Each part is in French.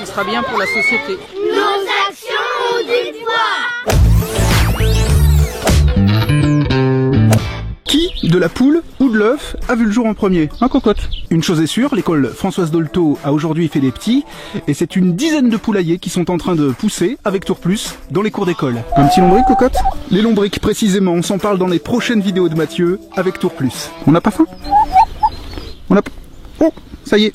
ce sera bien pour la société. Nos actions ont du poids. Qui, de la poule ou de l'œuf, a vu le jour en premier? Un cocotte. Une chose est sûre, l'école Françoise Dolto a aujourd'hui fait des petits, et c'est une dizaine de poulaillers qui sont en train de pousser, avec Tour Plus, dans les cours d'école. Un petit lombric, cocotte? Les lombrics, précisément, on s'en parle dans les prochaines vidéos de Mathieu, avec Tour Plus. On n'a pas faim? On a... Oh, ça y est.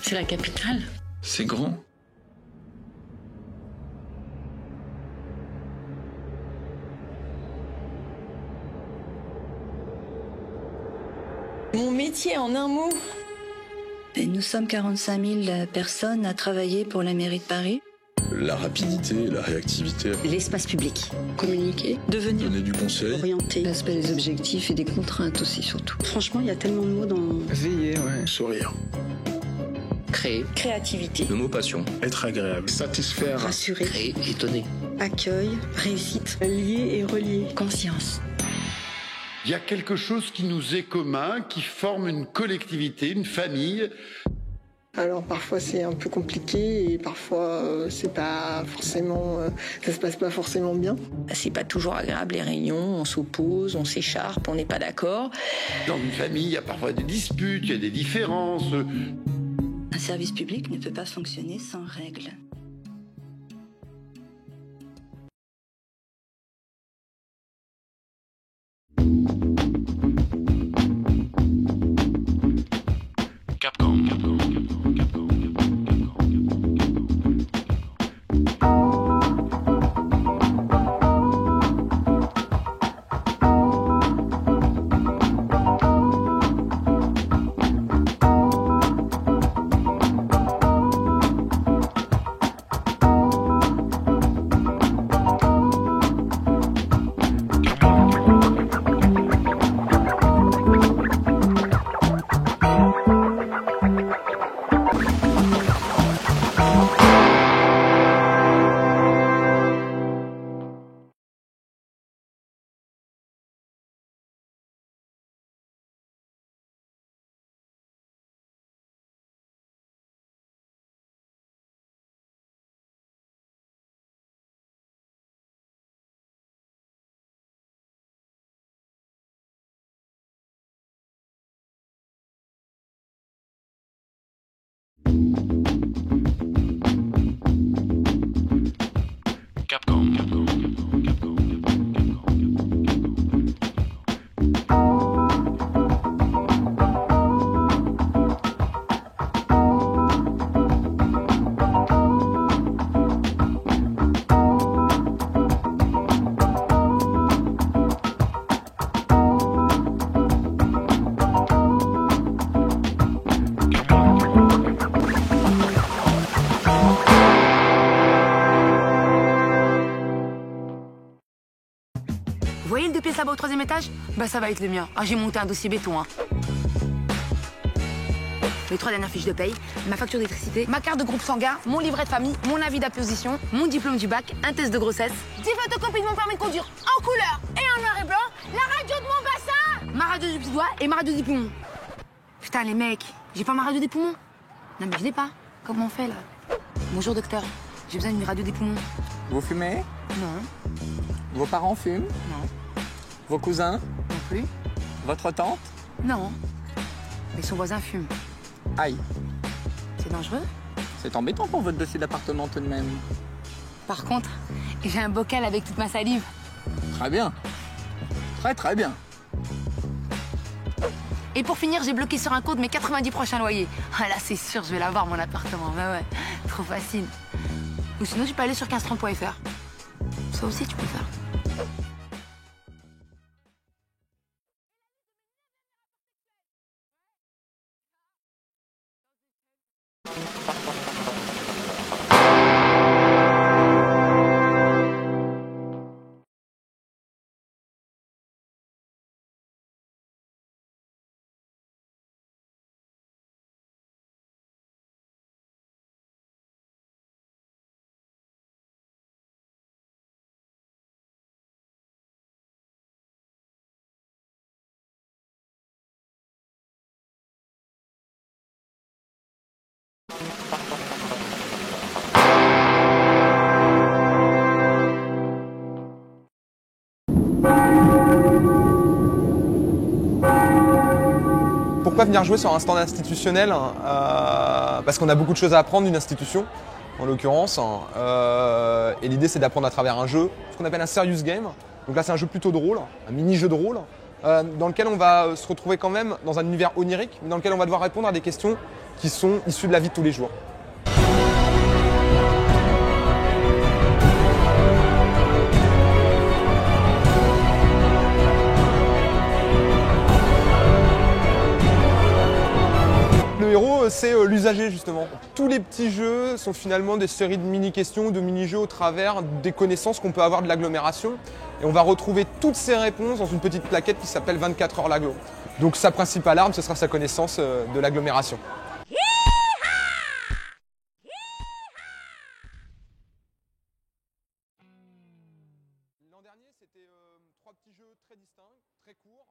C'est la capitale. C'est grand. Mon métier en un mot. Et nous sommes 45 000 personnes à travailler pour la mairie de Paris. La rapidité, la réactivité. L'espace public. Communiquer. Devenir. Donner du conseil. Orienter. L'aspect des objectifs et des contraintes aussi surtout. Franchement, il y a tellement de mots dans... Veiller, ouais. Sourire. Créer. Créativité. Le mot passion. Être agréable. Satisfaire. Rassurer. Créer, étonner. Accueil. Réussite. Lier et relier. Conscience. Il y a quelque chose qui nous est commun, qui forme une collectivité, une famille. Alors parfois c'est un peu compliqué et parfois c'est pas forcément, ça se passe pas forcément bien. C'est pas toujours agréable les réunions, on s'oppose, on s'écharpe, on n'est pas d'accord. Dans une famille, il y a parfois des disputes, il y a des différences. Un service public ne peut pas fonctionner sans règles. Vous voyez le 2 pièces là-bas au 3e étage? Bah ça va être le mien. Ah, j'ai monté un dossier béton, hein. Les 3 dernières fiches de paye, ma facture d'électricité, ma carte de groupe sanguin, mon livret de famille, mon avis d'apposition, mon diplôme du bac, un test de grossesse, 10 photocopies de mon permis de conduire en couleur et en noir et blanc, la radio de mon bassin, ma radio du petit doigt et ma radio des poumons. Putain les mecs, j'ai pas ma radio des poumons. Non mais je l'ai pas. Comment on fait là? Bonjour docteur, j'ai besoin d'une radio des poumons. Vous fumez? Non. Vos parents fument? Non. Vos cousins? Non plus. Votre tante? Non. Mais son voisin fume. Aïe. C'est dangereux? C'est embêtant pour votre dossier d'appartement tout de même. Par contre, j'ai un bocal avec toute ma salive. Très bien. Très très bien. Et pour finir, j'ai bloqué sur un compte mes 90 prochains loyers. Ah là, c'est sûr, je vais l'avoir mon appartement. Bah ouais, trop facile. Ou sinon, tu peux aller sur 1530.fr. Ça aussi, tu peux faire. Pourquoi venir jouer sur un stand institutionnel? Parce qu'on a beaucoup de choses à apprendre d'une institution, en l'occurrence. Et l'idée, c'est d'apprendre à travers un jeu, ce qu'on appelle un serious game. Donc là, c'est un jeu plutôt de rôle, un mini-jeu de rôle, dans lequel on va se retrouver quand même dans un univers onirique, mais dans lequel on va devoir répondre à des questions qui sont issues de la vie de tous les jours. Le héros, c'est l'usager justement. Tous les petits jeux sont finalement des séries de mini-questions, de mini-jeux au travers des connaissances qu'on peut avoir de l'agglomération. Et on va retrouver toutes ces réponses dans une petite plaquette qui s'appelle 24 heures l'agglo. Donc sa principale arme, ce sera sa connaissance de l'agglomération. L'an dernier, c'était 3 petits jeux très distincts, très courts,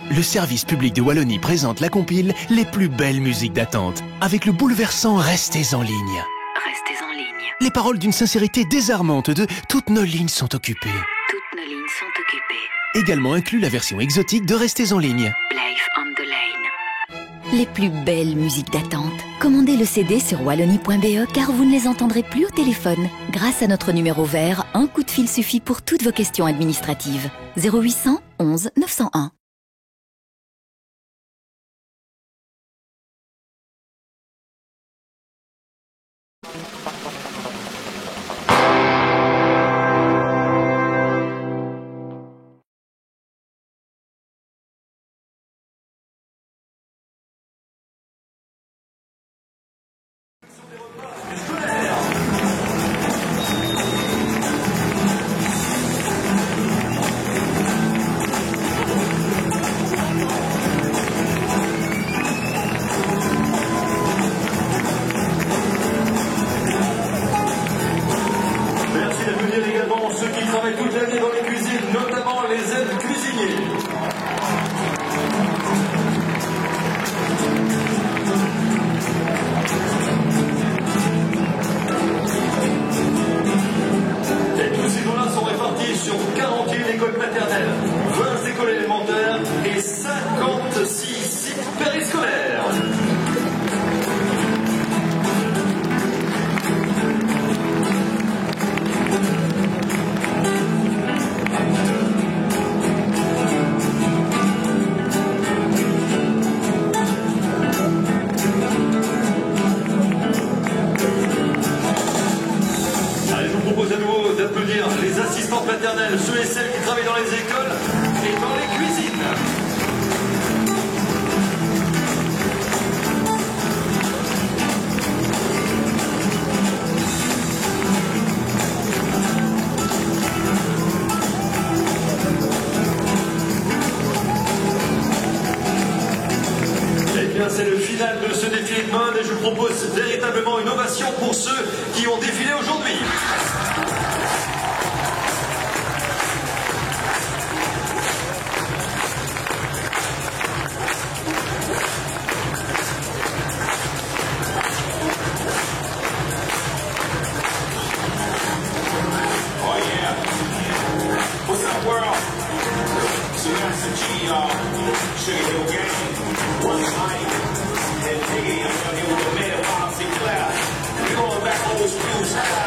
Le service public de Wallonie présente la compile Les plus belles musiques d'attente, avec le bouleversant Restez en ligne. Restez en ligne. Les paroles d'une sincérité désarmante de Toutes nos lignes sont occupées. Toutes nos lignes sont occupées. Également inclus la version exotique de Restez en ligne. Life on the lane. Les plus belles musiques d'attente. Commandez le CD sur wallonie.be car vous ne les entendrez plus au téléphone. Grâce à notre numéro vert, un coup de fil suffit pour toutes vos questions administratives. 0800 11 901. signé. Et tous ces dons-là sont répartis sur 41 écoles maternelles, 20 écoles élémentaires et 56 sites périscolaires. D'applaudir les assistantes maternelles, ceux et celles qui travaillent dans les écoles et dans les cuisines. Eh bien, c'est le final de ce défilé de mode et je propose véritablement une ovation pour ceux qui ont défilé aujourd'hui. We're going back old school style.